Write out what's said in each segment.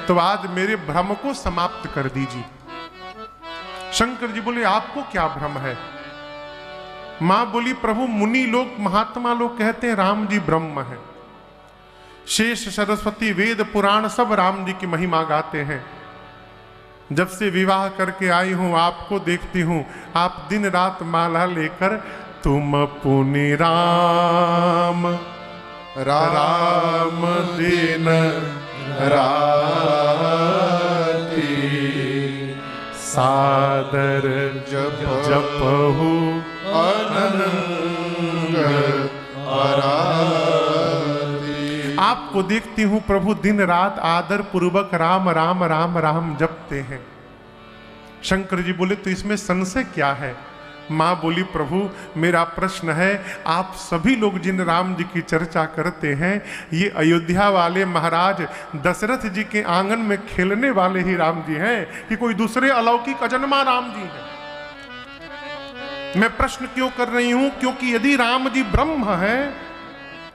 तो आज मेरे भ्रम को समाप्त कर दीजिए। शंकर जी बोले आपको क्या भ्रम है? मां बोली प्रभु मुनि लोग महात्मा लोग कहते हैं राम जी ब्रह्म है। शेष सरस्वती वेद पुराण सब राम जी की महिमा गाते हैं। जब से विवाह करके आई हूं आपको देखती हूं, आप दिन रात माला लेकर तुम पुनि राम राम दिन राती सादर जपहु अनंग आराधी। आपको देखती हूं प्रभु दिन रात आदर पूर्वक राम राम राम राम जपते हैं। शंकर जी बोले तो इसमें संशय क्या है? मां बोली प्रभु मेरा प्रश्न है, आप सभी लोग जिन राम जी की चर्चा करते हैं ये अयोध्या वाले महाराज दशरथ जी के आंगन में खेलने वाले ही राम जी हैं कि कोई दूसरे अलौकिक अजन्मा राम जी हैं? मैं प्रश्न क्यों कर रही हूं? क्योंकि यदि राम जी ब्रह्म है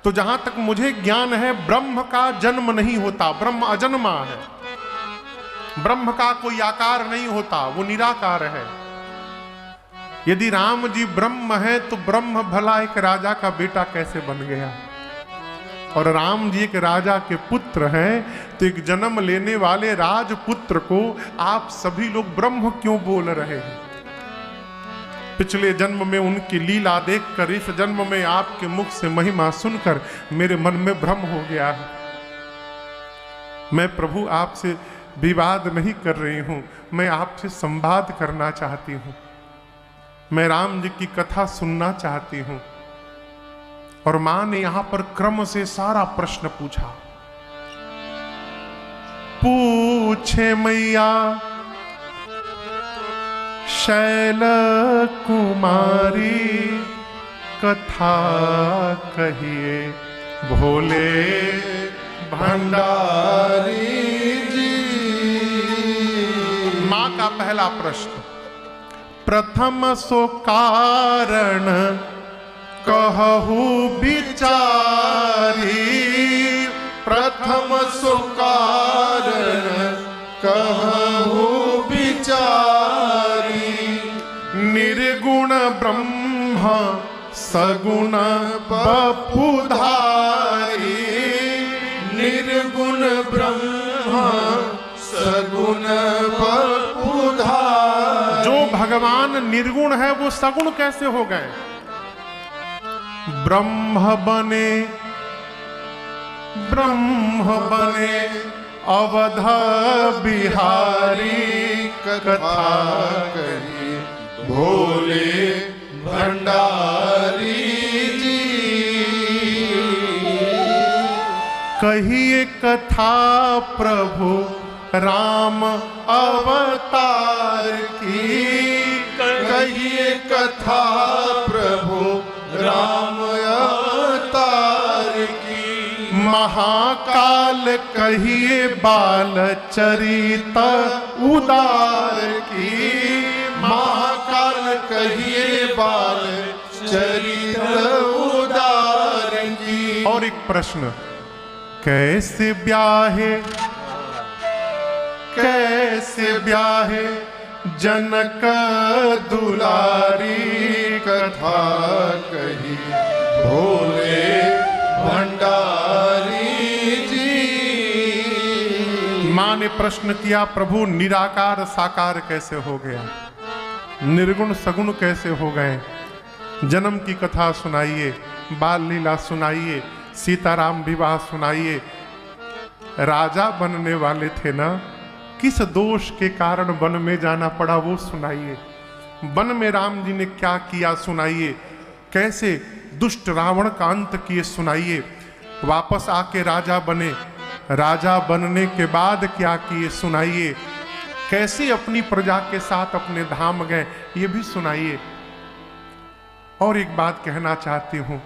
तो जहां तक मुझे ज्ञान है ब्रह्म का जन्म नहीं होता, ब्रह्म अजन्मा है। ब्रह्म का कोई आकार नहीं होता, वो निराकार है। यदि राम जी ब्रह्म है तो ब्रह्म भला एक राजा का बेटा कैसे बन गया? और राम जी एक राजा के पुत्र हैं तो एक जन्म लेने वाले राजपुत्र को आप सभी लोग ब्रह्म क्यों बोल रहे हैं? पिछले जन्म में उनकी लीला देखकर इस जन्म में आपके मुख से महिमा सुनकर मेरे मन में भ्रम हो गया है। मैं प्रभु आपसे विवाद नहीं कर रही हूं, मैं आपसे संवाद करना चाहती हूं। मैं राम जी की कथा सुनना चाहती हूं। और मां ने यहां पर क्रम से सारा प्रश्न पूछा। पूछे मैया शैल कुमारी कथा कहिए भोले भंडारी जी। मां का पहला प्रश्न, प्रथम सो कारण कहु विचारी। प्रथम सो कारण कहु विचारी। निर्गुण ब्रह्म सगुण बपुधारी। निर्गुण ब्रह्म सगुण बपुधारी। जो भगवान निर्गुण है वो सगुण कैसे हो गए? ब्रह्म बने अवध बिहारी कथा कही भोले भंडारी जी। कहिए कथा प्रभु राम अवतार की। कहिए कथा प्रभु राम अवतार की। महाकाल कहिए बाल चरित उदार की। महाकाल कहिए बाल चरित उदार की। और एक प्रश्न, कैसे ब्याहे जनक दुलारी कथा कही भोले भंडारी जी। मां ने प्रश्न किया प्रभु निराकार साकार कैसे हो गया? निर्गुण सगुण कैसे हो गए? जन्म की कथा सुनाइए, बाल लीला सुनाइए, सीताराम विवाह सुनाइए। राजा बनने वाले थे ना, किस दोष के कारण वन में जाना पड़ा वो सुनाइए। वन में राम जी ने क्या किया सुनाइए। कैसे दुष्ट रावण का अंत किए सुनाइए। वापस आके राजा बने, राजा बनने के बाद क्या किए सुनाइए। कैसे अपनी प्रजा के साथ अपने धाम गए ये भी सुनाइए। और एक बात कहना चाहती हूं,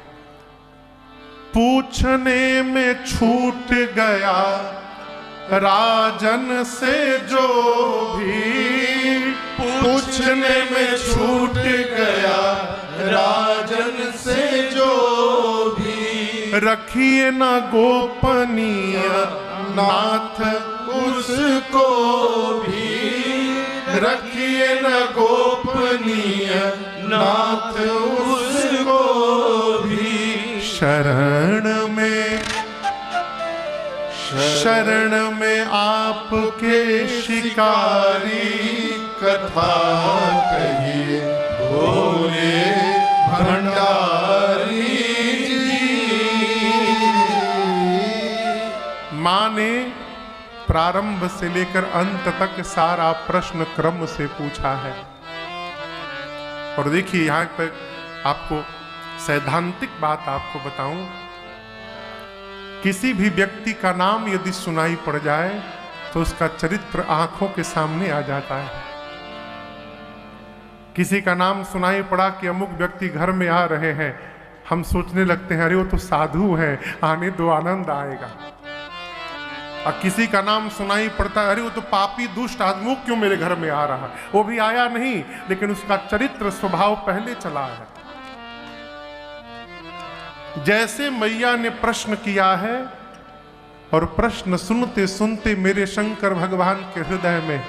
पूछने में छूट गया राजन से जो भी। पूछने में छूट गया राजन से जो भी। रखिए ना गोपनीय नाथ उस रखिए न गोपनीय नाथ उसको भी। शरण में आपके शिकारी कथा कहिए भोले भंडारी जी। माँ ने प्रारंभ से लेकर अंत तक सारा प्रश्न क्रम से पूछा है। और देखिए यहाँ पर आपको सैद्धांतिक बात आपको बताऊं, किसी भी व्यक्ति का नाम यदि सुनाई पड़ जाए तो उसका चरित्र आंखों के सामने आ जाता है। किसी का नाम सुनाई पड़ा कि अमुक व्यक्ति घर में आ रहे हैं, हम सोचने लगते हैं अरे वो तो साधु है, आने दो आनंद आएगा। और किसी का नाम सुनाई पड़ता है अरे वो तो पापी दुष्ट आदमी क्यों मेरे घर में आ रहा है, वो भी आया नहीं लेकिन उसका चरित्र स्वभाव पहले चला है। जैसे मैया ने प्रश्न किया है और प्रश्न सुनते सुनते मेरे शंकर भगवान के हृदय में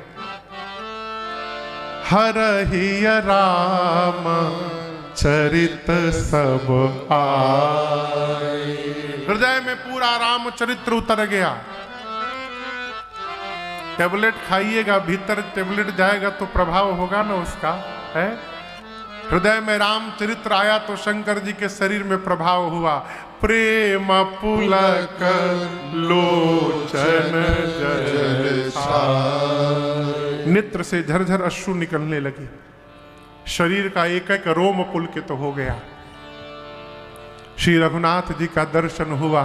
हरहि राम चरित सब आए, हृदय में पूरा राम चरित्र उतर गया। टेबलेट खाइएगा, भीतर टेबलेट जाएगा तो प्रभाव होगा ना उसका, है। हृदय में रामचरित्र आया तो शंकर जी के शरीर में प्रभाव हुआ। प्रेम पुलक लोचन नेत्र से झरझर अश्रु निकलने लगी, शरीर का एक एक रोम पुलकित हो गया। श्री रघुनाथ जी का दर्शन हुआ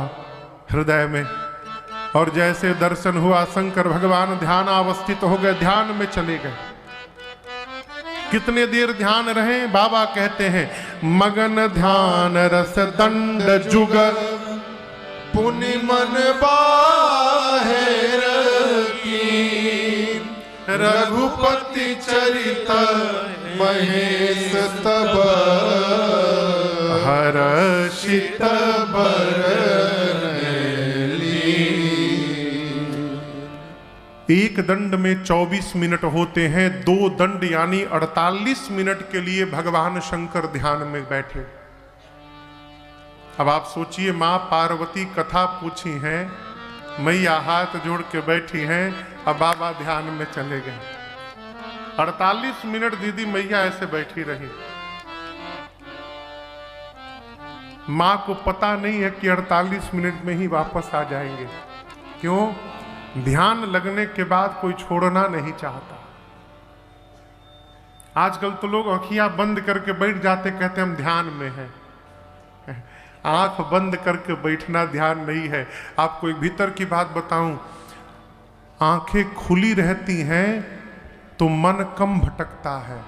हृदय में, और जैसे दर्शन हुआ शंकर भगवान ध्यान अवस्थित हो गए, ध्यान में चले गए। कितने देर ध्यान रहे, बाबा कहते हैं मगन ध्यान रस दंड जुग पुनि मन बाहेर की, रघुपति चरित महेश तब हर्षित एक दंड में 24 मिनट होते हैं, 2 दंड यानी 48 मिनट के लिए भगवान शंकर ध्यान में बैठे। अब आप सोचिए, माँ पार्वती कथा पूछी है, मैया हाथ जोड़ के बैठी हैं, अब बाबा ध्यान में चले गए। 48 मिनट दीदी मैया ऐसे बैठी रही। माँ को पता नहीं है कि 48 मिनट में ही वापस आ जाएंगे। क्यों? ध्यान लगने के बाद कोई छोड़ना नहीं चाहता। आजकल तो लोग आँखियां बंद करके बैठ जाते, कहते हम ध्यान में हैं। आंख बंद करके बैठना ध्यान नहीं है। आपको एक भीतर की बात बताऊं, आंखें खुली रहती हैं तो मन कम भटकता है,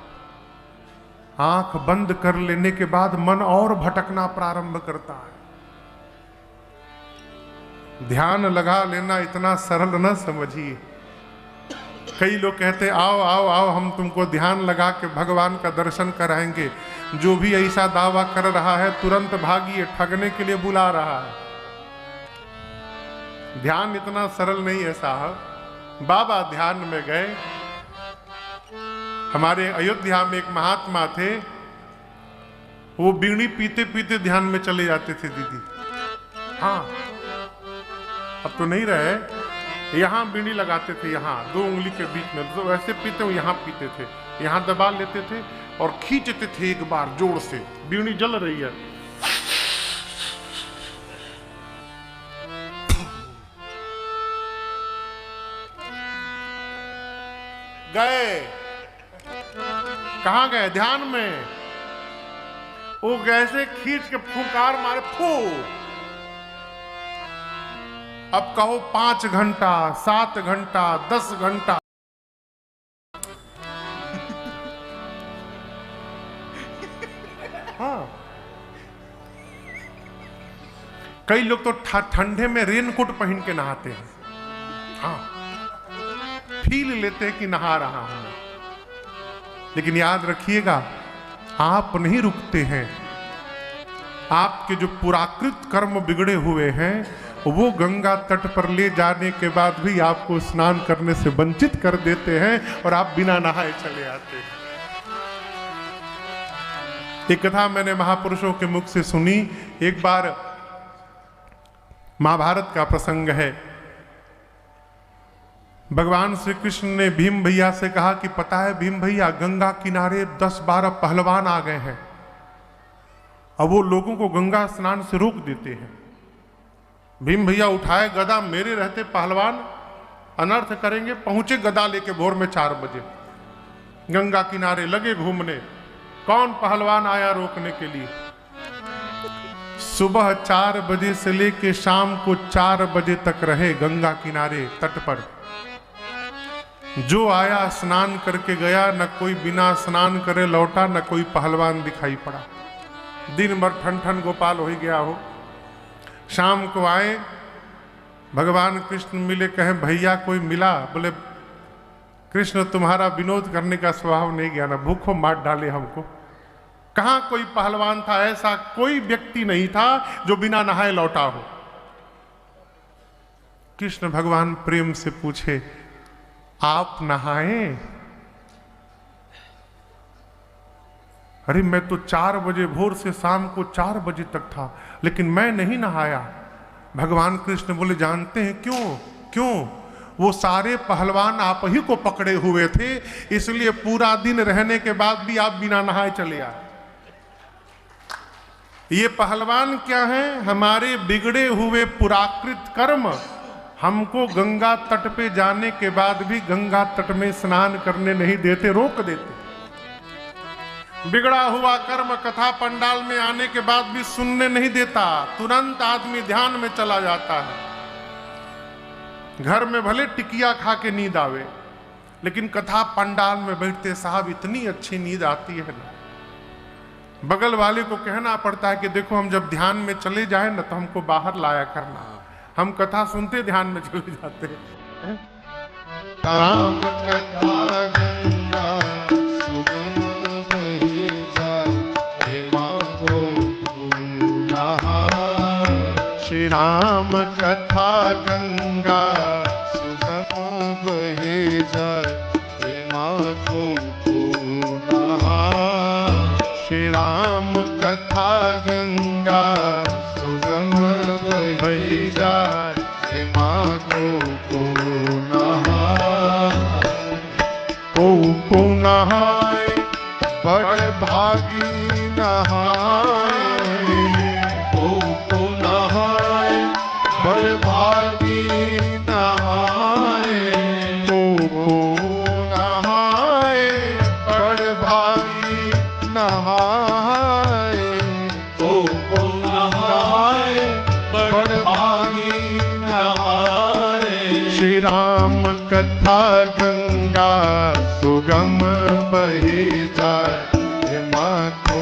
आंख बंद कर लेने के बाद मन और भटकना प्रारंभ करता है। ध्यान लगा लेना इतना सरल न समझिए। कई लोग कहते आओ आओ आओ हम तुमको ध्यान लगा के भगवान का दर्शन कराएंगे। जो भी ऐसा दावा कर रहा है तुरंत भागिए, ठगने के लिए बुला रहा है। ध्यान इतना सरल नहीं है साहब। बाबा ध्यान में गए। हमारे अयोध्या में एक महात्मा थे, वो बीड़ी पीते पीते ध्यान में चले जाते थे दीदी। हाँ, अब तो नहीं रहे। यहाँ बीड़ी लगाते थे, यहाँ 2 उंगली के बीच में, तो ऐसे पीते हो, यहाँ पीते थे, यहाँ दबा लेते थे और खींचते थे एक बार जोर से। बीड़ी जल रही है, गए। कहाँ गए? ध्यान में। वो कैसे खींच के फुंकार मारे, फू। अब कहो 5 घंटा, 7 घंटा, 10 घंटा। हाँ, कई लोग तो ठंडे में रेनकोट पहन के नहाते हैं। हाँ, फील लेते हैं कि नहा रहा हूं। लेकिन याद रखिएगा, आप नहीं रुकते हैं। आपके जो पुराकृत कर्म बिगड़े हुए हैं वो गंगा तट पर ले जाने के बाद भी आपको स्नान करने से वंचित कर देते हैं और आप बिना नहाए चले आते हैं। एक कथा मैंने महापुरुषों के मुख से सुनी। एक बार महाभारत का प्रसंग है। भगवान श्री कृष्ण ने भीम भैया से कहा कि पता है भीम भैया, गंगा किनारे 10-12 पहलवान आ गए हैं, अब वो लोगों को गंगा स्नान से रोक देते हैं। भीम भैया उठाए गदा, मेरे रहते पहलवान अनर्थ करेंगे। पहुंचे गदा लेके भोर में 4 बजे गंगा किनारे, लगे घूमने, कौन पहलवान आया रोकने के लिए। सुबह 4 बजे से लेके शाम को 4 बजे तक रहे गंगा किनारे तट पर। जो आया स्नान करके गया, न कोई बिना स्नान करे लौटा, न कोई पहलवान दिखाई पड़ा। दिन भर ठन ठन गोपाल हो ही गया हो। शाम को आए, भगवान कृष्ण मिले, कहे भैया कोई मिला? बोले कृष्ण तुम्हारा विनोद करने का स्वभाव नहीं गया ना, भूखों मार डाले हमको। कहां कोई पहलवान था? ऐसा कोई व्यक्ति नहीं था जो बिना नहाए लौटा हो। कृष्ण भगवान प्रेम से पूछे, आप नहाए? अरे मैं तो 4 बजे भोर से शाम को 4 बजे तक था, लेकिन मैं नहीं नहाया। भगवान कृष्ण बोले जानते हैं क्यों? क्यों? वो सारे पहलवान आप ही को पकड़े हुए थे, इसलिए पूरा दिन रहने के बाद भी आप बिना नहाए चले आए। ये पहलवान क्या हैं? हमारे बिगड़े हुए पुराकृत कर्म हमको गंगा तट पे जाने के बाद भी गंगा तट में स्नान करने नहीं देते, रोक देते। बिगड़ा हुआ कर्म कथा पंडाल में आने के बाद भी सुनने नहीं देता, तुरंत आदमी ध्यान में चला जाता है। घर में भले टिकिया खा के नींद आवे, लेकिन कथा पंडाल में बैठते साहब इतनी अच्छी नींद आती है ना। बगल वाले को कहना पड़ता है कि देखो हम जब ध्यान में चले जाए ना तो हमको बाहर लाया करना। हम कथा सुनते ध्यान में चले जाते हैं। राम कथा गंगा सुगम बही जाए, हे माधो नहा। श्री राम कथा गंगा सुगम बही जाए, हे माधो नहा। श्री राम कथा गंगा सुगम बही जाए, हे माधो नहा। को नहाए बड़ भागी नहाए, को नहाए बड़ भागी नहाए, को नहाए बड़ भागी नहाए, को नहाए बड़ भागी नहाए। श्री राम कथा गंगा सुगम बही जाए, हे माधो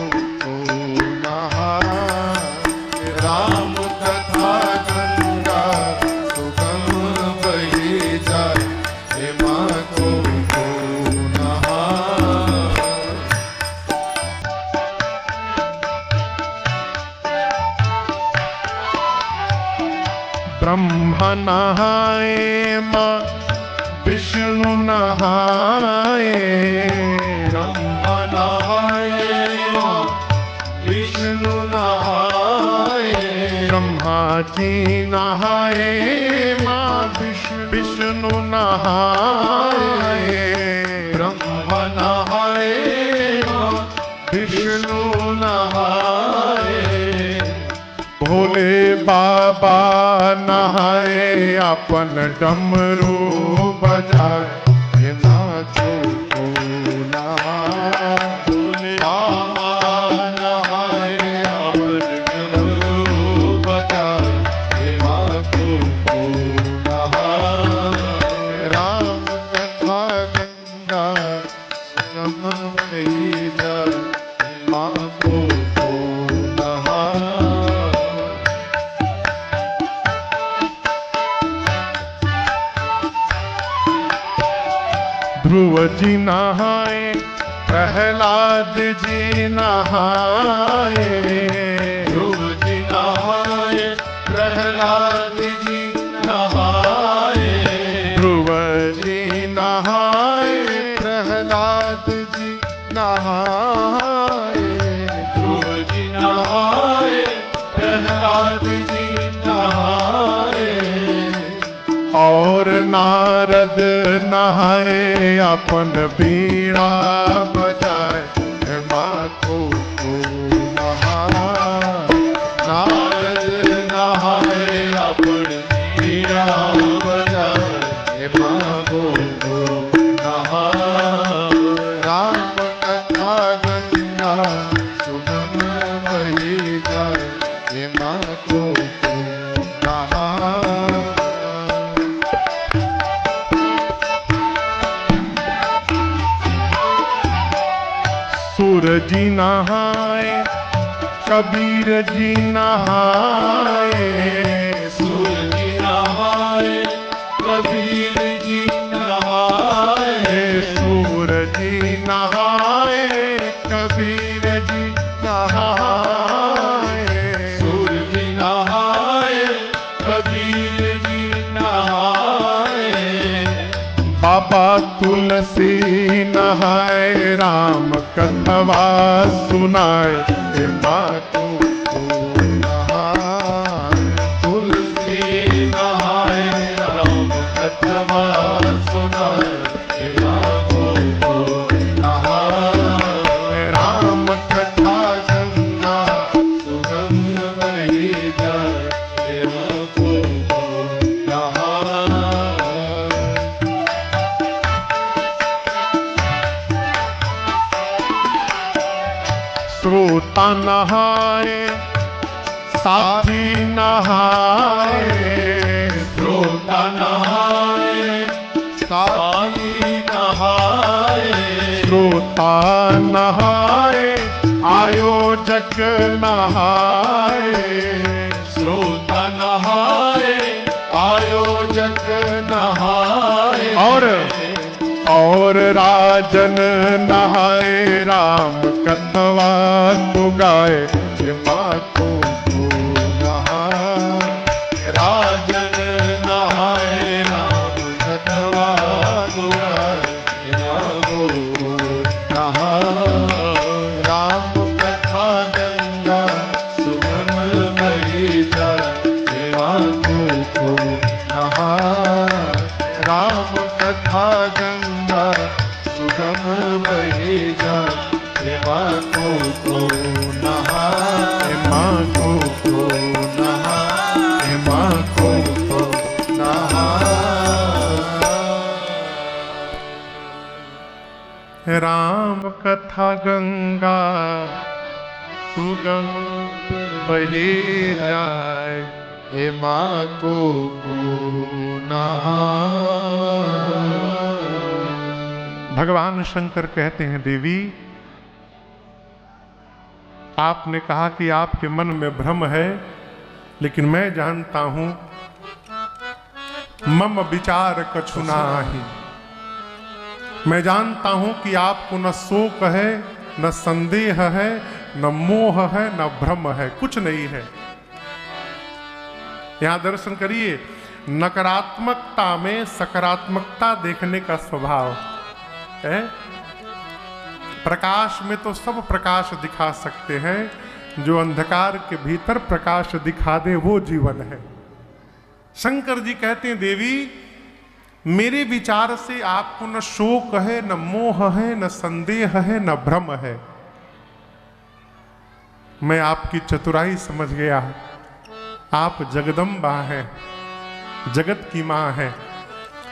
नहा। राम कथा गंगा सुगम बही जाए, हे माधो नहा। ब्रह्मा नहाए माँ विष्णु नहाए, ब्रह्मा नहाए माँ विष्णु नहाए। ब्रह्मा जी नहाए माँ विष्णु नहाए, ब्रह्मा नहाए माँ विष्णु नहाए। भोले बाबा नहाए अपन डमरू बजाए, हे नाचो को नहा। भोले बाबा नहाए अपन डमरू बजाए, हे नाचो को नहा। राम कथा गंगा सुगम बही जाए, हे नाचो को नहा। ध्रुव जी नहाए प्रहलाद जी नहाए, ध्रुव जी नहाए प्रहलाद नारद नहाए अपन बीड़ा बजाए माँ को नारद नहाए अपन बीड़ा बजाए माँ को राम कथा गंगा सुगम बही जाए माँ को सूर जी नहाए कबीर जी नहाए सूर जी नहाए कबीर जी नहाए सूर जी नहाए कबीर जी नहाए सूर जी नहाए कबीर जी नहाए बाबा तुलसी नहाए राम कथवा सुनाए माँ को तुलसी नहाए राम कथवा सुनाए राम कथा गंगा सुगम बही जाए श्रोता नहाए साथी नहाए श्रोता नहाए साथी नहाए श्रोता नहाए आयोजक नहाए श्रोता नहाए आयोजक नहाए और राजन नहाए राम कथवा तु गाए माँ को राजन नहाए राम कथवा तु राम कथा गंगा सुगम बही जाए माँ को राम कथा गंगा सुगम बही जाए माँ को नहाए माँ को नहाए माँ को नहाए राम कथा गंगा सुगम बही जाए हे माँ को भगवान शंकर कहते हैं देवी, आपने कहा कि आपके मन में भ्रम है, लेकिन मैं जानता हूं मम विचार कछु नाही। मैं जानता हूं कि आपको न शोक है, न संदेह है, न मोह है, न भ्रम है, कुछ नहीं है। यहां दर्शन करिए, नकारात्मकता में सकारात्मकता देखने का स्वभाव है। प्रकाश में तो सब प्रकाश दिखा सकते हैं, जो अंधकार के भीतर प्रकाश दिखा दे वो जीवन है। शंकर जी कहते हैं देवी, मेरे विचार से आपको न शोक है, न मोह है, न संदेह है, न भ्रम है। मैं आपकी चतुराई समझ गया। आप जगदम्बा हैं, जगत की मां हैं,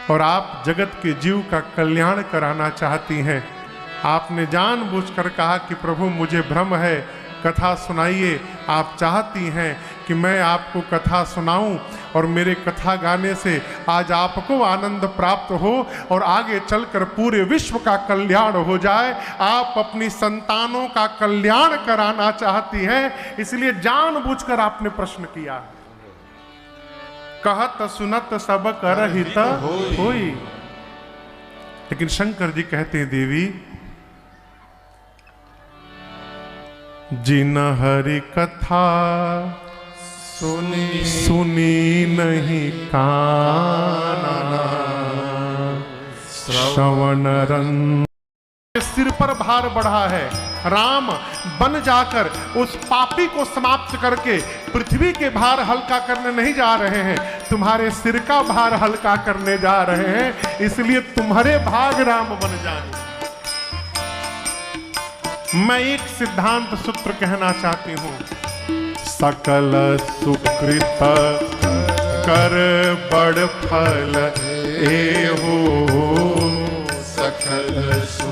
और आप जगत के जीव का कल्याण कराना चाहती हैं। आपने जानबूझकर कहा कि प्रभु मुझे भ्रम है, कथा सुनाइए। आप चाहती हैं कि मैं आपको कथा सुनाऊं और मेरे कथा गाने से आज आपको आनंद प्राप्त हो और आगे चलकर पूरे विश्व का कल्याण हो जाए। आप अपनी संतानों का कल्याण कराना चाहती हैं, इसलिए जानबूझकर आपने प्रश्न किया। कहत सुनत सब कर हित होई। लेकिन शंकर जी कहते हैं देवी, जिन हरि कथा सुनी नहीं काना, श्रवण रन। सिर पर भार बढ़ा है, राम बन जाकर उस पापी को समाप्त करके पृथ्वी के भार हल्का करने नहीं जा रहे हैं, तुम्हारे सिर का भार हल्का करने जा रहे हैं। इसलिए तुम्हारे भाग राम बन जाए। मैं एक सिद्धांत सूत्र कहना चाहती हूं, सकल सुकृत कर बड़ फल एहो।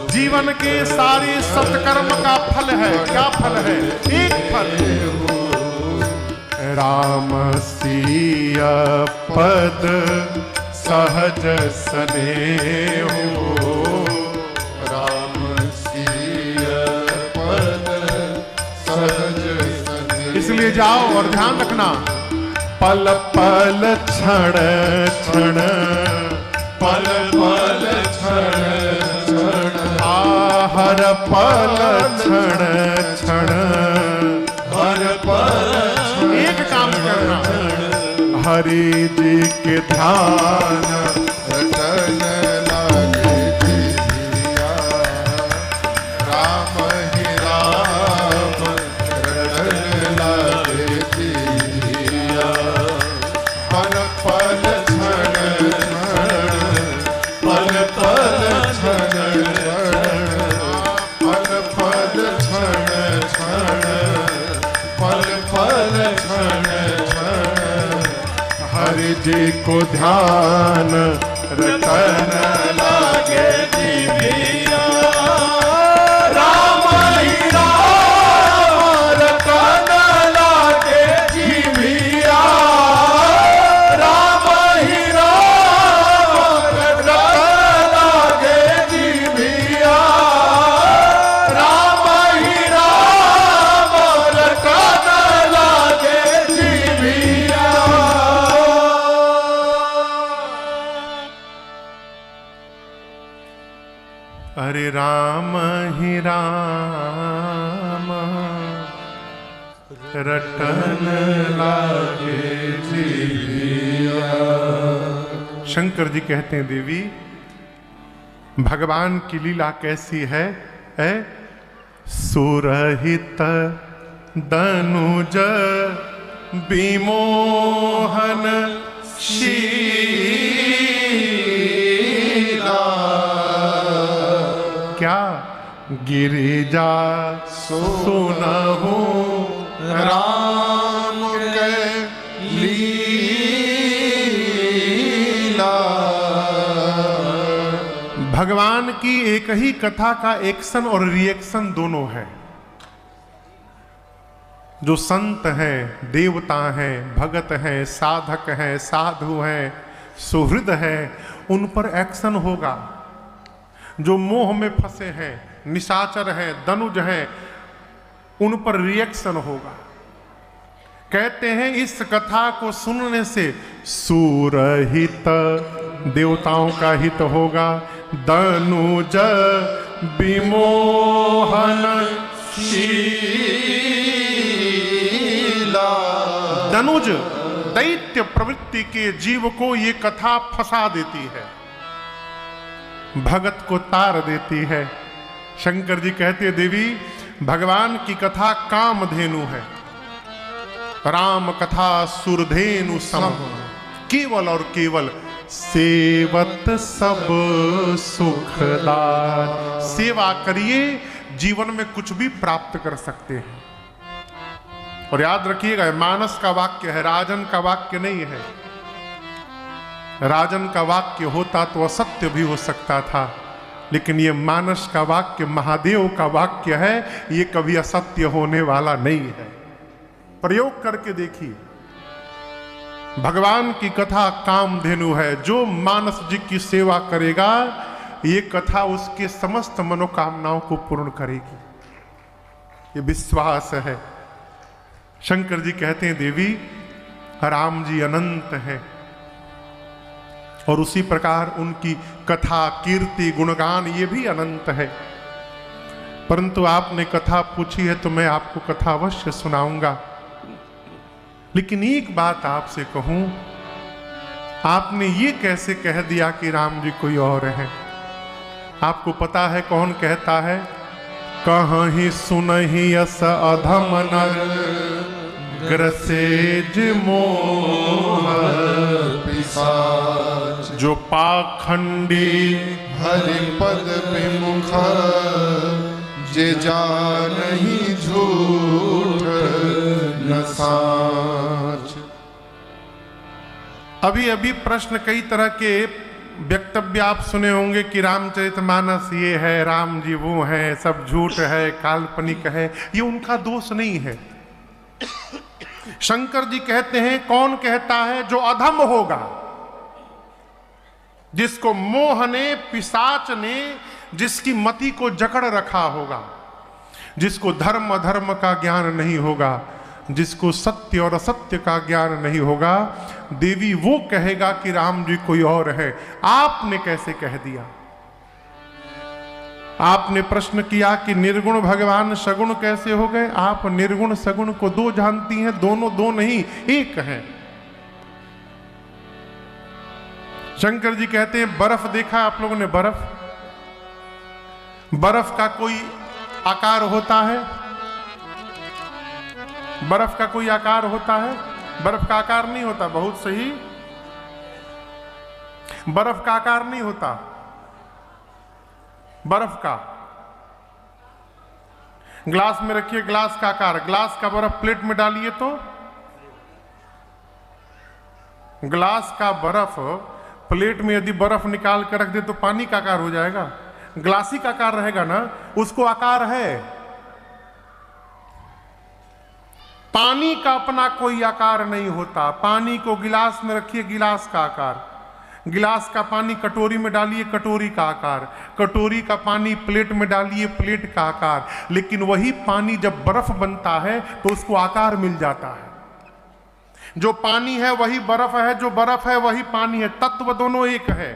जीवन के सारे सत्कर्म का फल है, क्या फल है? एक फल, राम सिय पद सहज स्नेहो। राम सिय पद सहज स्नेहो। इसलिए जाओ और ध्यान रखना, पल पल क्षण क्षण, पल पल क्षण क्षण, हर पल क्षण क्षण, हर पल एक काम करना, हरि जी के ध्यान रटन लागे जिया। राम ही राम रटन लागे जिया। पल पल क्षण क्षण, पल पल क्षण क्षण, पल पल क्षण क्षण, पल पल क्षण क्षण, हरि जी को ध्यान रटन लागे जिया। राम ही राम रटन लागे जिया। राम ही राम रटन लागे जिया। राम ही राम रटन लागे जिया। हरे राम ही राम रटन लागे जिया। शंकर जी कहते हैं, देवी भगवान की लीला कैसी है? सुरहित दनुज विमोहन क्या गिरिजा सुनहु राम के लीला। भगवान की एक ही कथा का एक्शन और रिएक्शन दोनों है। जो संत हैं, देवता हैं, भगत हैं, साधक हैं, साधु हैं, सुहृद हैं, उन पर एक्शन होगा। जो मोह में फंसे हैं, निशाचर हैं, दनुज हैं, उन पर रिएक्शन होगा। कहते हैं इस कथा को सुनने से सुरहित देवताओं का हित होगा, दनुज विमोहन शीला। दनुज दैत्य प्रवृत्ति के जीव को ये कथा फंसा देती है, भगत को तार देती है। शंकर जी कहते, देवी भगवान की कथा कामधेनु है, राम कथा सुरधेनु सम, केवल और केवल सेवत सब सुखदार। सेवा करिए, जीवन में कुछ भी प्राप्त कर सकते हैं। और याद रखिएगा, मानस का वाक्य है, राजन का वाक्य नहीं है। राजन का वाक्य होता तो असत्य भी हो सकता था, लेकिन ये मानस का वाक्य महादेव का वाक्य है, ये कभी असत्य होने वाला नहीं है। प्रयोग करके देखिए, भगवान की कथा कामधेनु है। जो मानस जी की सेवा करेगा, ये कथा उसके समस्त मनोकामनाओं को पूर्ण करेगी, ये विश्वास है। शंकर जी कहते हैं, देवी राम जी अनंत है, और उसी प्रकार उनकी कथा, कीर्ति, गुणगान ये भी अनंत है। परंतु आपने कथा पूछी है तो मैं आपको कथा अवश्य सुनाऊंगा। लेकिन एक बात आपसे कहूं, आपने ये कैसे कह दिया कि राम जी कोई और हैं? आपको पता है कौन कहता है? कहीं सुनहि अस अधम नर ग्रसेज मोह पिशाच जो पाखंडी हरिपद विमुख जे जानहि झूठ न साच। अभी अभी प्रश्न कई तरह के वक्तव्य आप सुने होंगे कि रामचरितमानस ये है, राम जी वो है, सब झूठ है, काल्पनिक है। ये उनका दोष नहीं है। शंकर जी कहते हैं, कौन कहता है? जो अधम होगा, जिसको मोह ने, पिशाच ने, जिसकी मति को जकड़ रखा होगा, जिसको धर्म अधर्म का ज्ञान नहीं होगा, जिसको सत्य और असत्य का ज्ञान नहीं होगा, देवी वो कहेगा कि राम जी कोई और है। आपने कैसे कह दिया? आपने प्रश्न किया कि निर्गुण भगवान सगुण कैसे हो गए? आप निर्गुण सगुण को दो जानती हैं, दोनों दो नहीं एक हैं। शंकर जी कहते हैं, बर्फ देखा आप लोगों ने? बर्फ, बर्फ का कोई आकार होता है? बर्फ का कोई आकार होता है? बर्फ का आकार नहीं होता। बहुत सही, बर्फ का आकार नहीं होता। बर्फ का ग्लास में रखिए, ग्लास का आकार, ग्लास का बर्फ प्लेट में डालिए तो ग्लास का बर्फ प्लेट में यदि बर्फ निकाल कर रख दे तो पानी का आकार हो जाएगा, ग्लासी का आकार रहेगा ना। उसको आकार है। पानी का अपना कोई आकार नहीं होता। पानी को गिलास में रखिए, गिलास का आकार, गिलास का पानी कटोरी में डालिए, कटोरी का आकार, कटोरी का पानी प्लेट में डालिए, प्लेट का आकार। लेकिन वही पानी जब बर्फ बनता है तो उसको आकार मिल जाता है। जो पानी है वही बर्फ है, जो बर्फ है वही पानी है। तत्व दोनों एक है,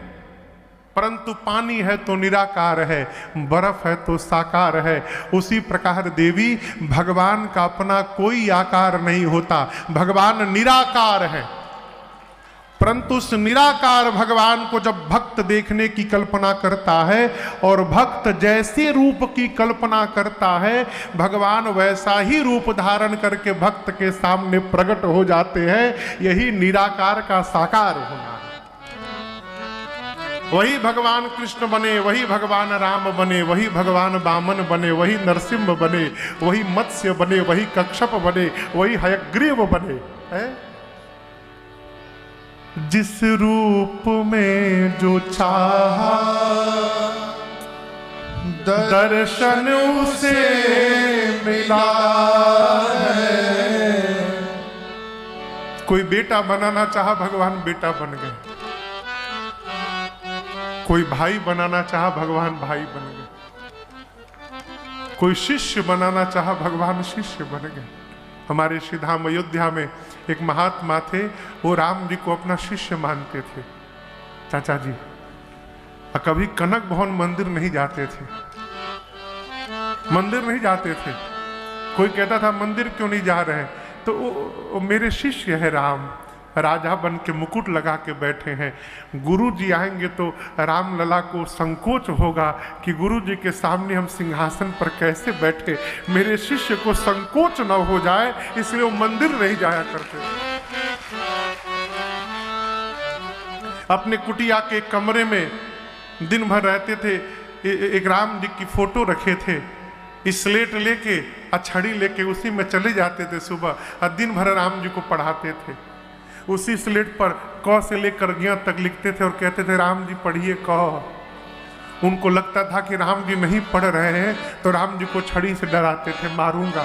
परंतु पानी है तो निराकार है, बर्फ है तो साकार है। उसी प्रकार देवी, भगवान का अपना कोई आकार नहीं होता। भगवान निराकार है, परंतु उस निराकार भगवान को जब भक्त देखने की कल्पना करता है और भक्त जैसे रूप की कल्पना करता है, भगवान वैसा ही रूप धारण करके भक्त के सामने प्रकट हो जाते हैं। यही निराकार का साकार होना है। वही भगवान कृष्ण बने, वही भगवान राम बने, वही भगवान वामन बने, वही नरसिंह बने, वही मत्स्य बने, वही कच्छप बने, वही हयग्रीव बने है? जिस रूप में जो चाहा दर्शन उसे मिला है। कोई बेटा बनाना चाहा, भगवान बेटा बन गए। कोई भाई बनाना चाहा, भगवान भाई बन गए। कोई शिष्य बनाना चाहा, भगवान शिष्य बन गए। हमारे श्री धाम अयोध्या में एक महात्मा थे, वो राम जी को अपना शिष्य मानते थे, चाचा जी। कभी कनक भवन मंदिर नहीं जाते थे, मंदिर नहीं जाते थे। कोई कहता था मंदिर क्यों नहीं जा रहे? तो वो मेरे शिष्य है राम, राजा बन के मुकुट लगा के बैठे हैं। गुरु जी आएंगे तो राम लला को संकोच होगा कि गुरु जी के सामने हम सिंहासन पर कैसे बैठे, मेरे शिष्य को संकोच न हो जाए, इसलिए वो मंदिर नहीं जाया करते। अपने कुटिया के कमरे में दिन भर रहते थे। एक राम जी की फोटो रखे थे, स्लेट लेके, छड़ी लेके उसी में चले जाते थे सुबह, और दिन भर राम जी को पढ़ाते थे। उसी स्लेट पर क से लेकर ज्ञ तक लिखते थे और कहते थे राम जी पढ़िए क। उनको लगता था कि राम जी नहीं पढ़ रहे हैं तो राम जी को छड़ी से डराते थे, मारूंगा।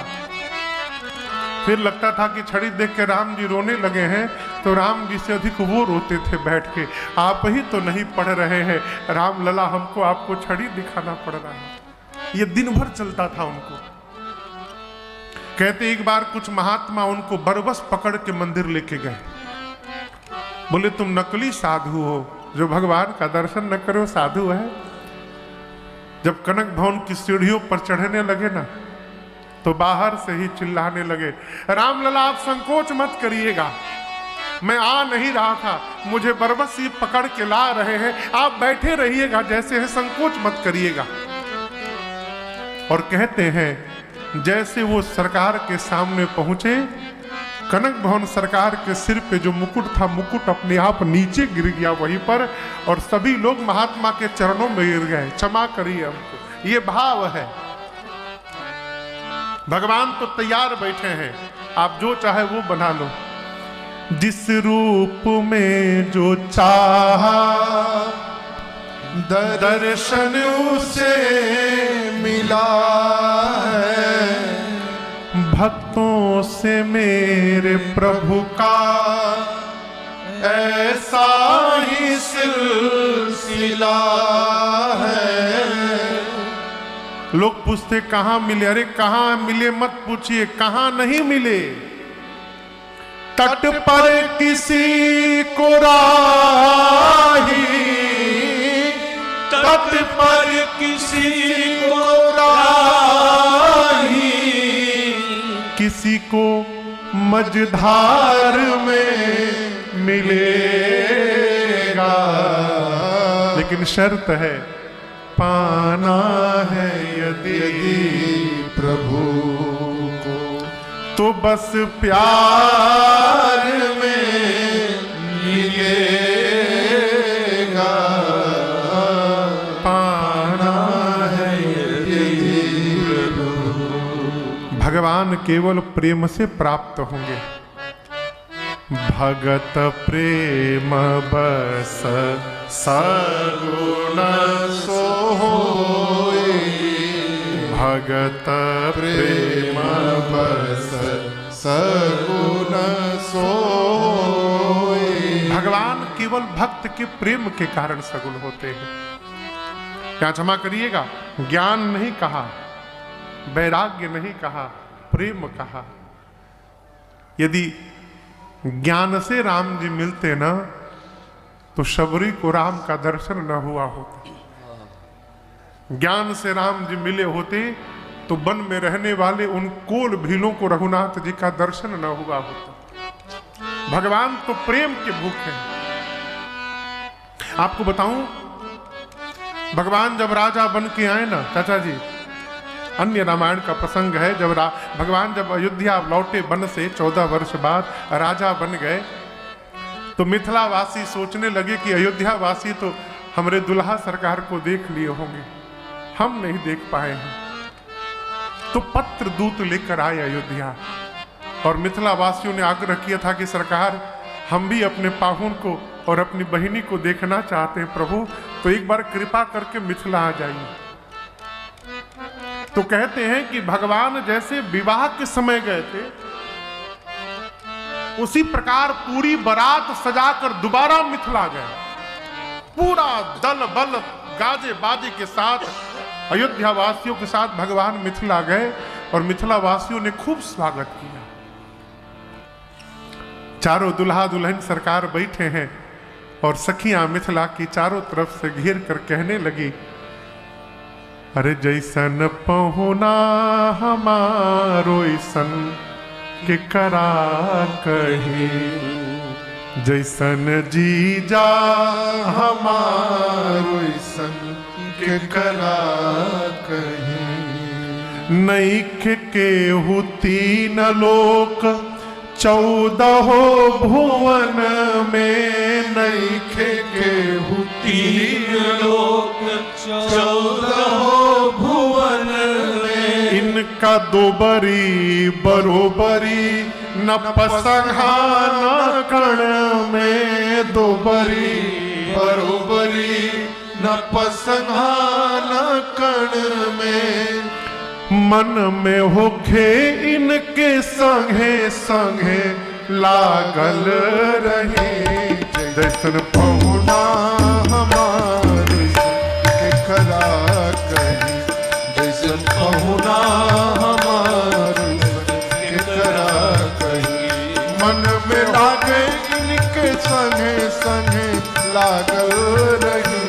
फिर लगता था कि छड़ी देख के राम जी रोने लगे हैं तो राम जी से अधिक वो रोते थे बैठ के, आप ही तो नहीं पढ़ रहे हैं, राम लला हमको आपको छड़ी दिखाना पड़ रहा है। ये दिन भर चलता था उनको। कहते एक बार कुछ महात्मा उनको बरबस पकड़ के मंदिर लेके गए। बोले तुम नकली साधु हो, जो भगवान का दर्शन न करो साधु है। जब कनक भवन की सीढ़ियों पर चढ़ने लगे ना, तो बाहर से ही चिल्लाने लगे, राम लला आप संकोच मत करिएगा, मैं आ नहीं रहा था, मुझे बरबस ये पकड़ के ला रहे हैं, आप बैठे रहिएगा जैसे है, संकोच मत करिएगा। और कहते हैं जैसे वो सरकार के सामने पहुंचे, कनक भवन सरकार के सिर पे जो मुकुट था, मुकुट अपने आप नीचे गिर गया वहीं पर, और सभी लोग महात्मा के चरणों में गिर गए, क्षमा करिए हमको। ये भाव है। भगवान तो तैयार बैठे हैं, आप जो चाहे वो बना लो। जिस रूप में जो चाहा दर्शन उसे मिला है, भक्तों से मेरे प्रभु का ऐसा ही सिलसिला है। लोग पूछते कहाँ मिले? अरे कहाँ मिले मत पूछिए, कहाँ नहीं मिले। तट पर किसी को राही, तट पर किसी को राही, किसी को मझधार में मिलेगा, लेकिन शर्त है पाना है यदि प्रभु को, तो बस प्यार में मिलेगा। पाना है यदि प्रभु। भगवान केवल प्रेम से प्राप्त होंगे। भगत प्रेम बस सगुण सोई, भगत प्रेम बस सगुण सोई। भगवान केवल भक्त के प्रेम के कारण सगुण होते हैं। क्या क्षमा करिएगा, ज्ञान नहीं कहा, वैराग्य नहीं कहा, प्रेम कहा। यदि ज्ञान से राम जी मिलते ना तो शबरी को राम का दर्शन न हुआ होता। ज्ञान से राम जी मिले होते तो वन में रहने वाले उन कोल भीलों को रघुनाथ जी का दर्शन न हुआ होता। भगवान तो प्रेम के भूखे हैं। आपको बताऊं, भगवान जब राजा बन के आए ना चाचा जी, अन्य रामायण का प्रसंग है, जब भगवान जब अयोध्या लौटे वन से 14 वर्ष बाद राजा बन गए, तो मिथिलावासी सोचने लगे कि अयोध्यावासी तो हमरे दुल्हा सरकार को देख लिए होंगे, हम नहीं देख पाए हैं। तो पत्र दूत लेकर आए अयोध्या, और मिथिलावासियों ने आग्रह किया था कि सरकार हम भी अपने पाहुन को और अपनी बहिनी को देखना चाहते हैं प्रभु, तो एक बार कृपा करके मिथिला आ जाइए। तो कहते हैं कि भगवान जैसे विवाह के समय गए थे, उसी प्रकार पूरी बारात सजाकर दोबारा मिथिला गए। पूरा दल बल गाजे बाजे के साथ अयोध्या वासियों के साथ भगवान मिथिला गए, और मिथिला वासियों ने खूब स्वागत किया। चारों दुल्हा दुल्हन सरकार बैठे हैं, और सखियां मिथिला की चारों तरफ से घेर कर कहने लगी, अरे जैसन पहुना हमारो ईसन के करा कही, जैसन जीजा हमारो ईसन के करा कही। नैख के हु तीन लोक 14 भुवन में, नैख के हु तीन लोक 14 भुवन में। इनका दोबरी बरोबरी न पसंगा न कण में, दोबरी बरोबरी न पसंगा न कण में। मन में होखे इनके संगे संगे लागल रही, जैसन पहुना हमारे के करा कही, जैसन पहुना हमारे के करा कही। मन में लागे इनके संगे संगे लागल रही,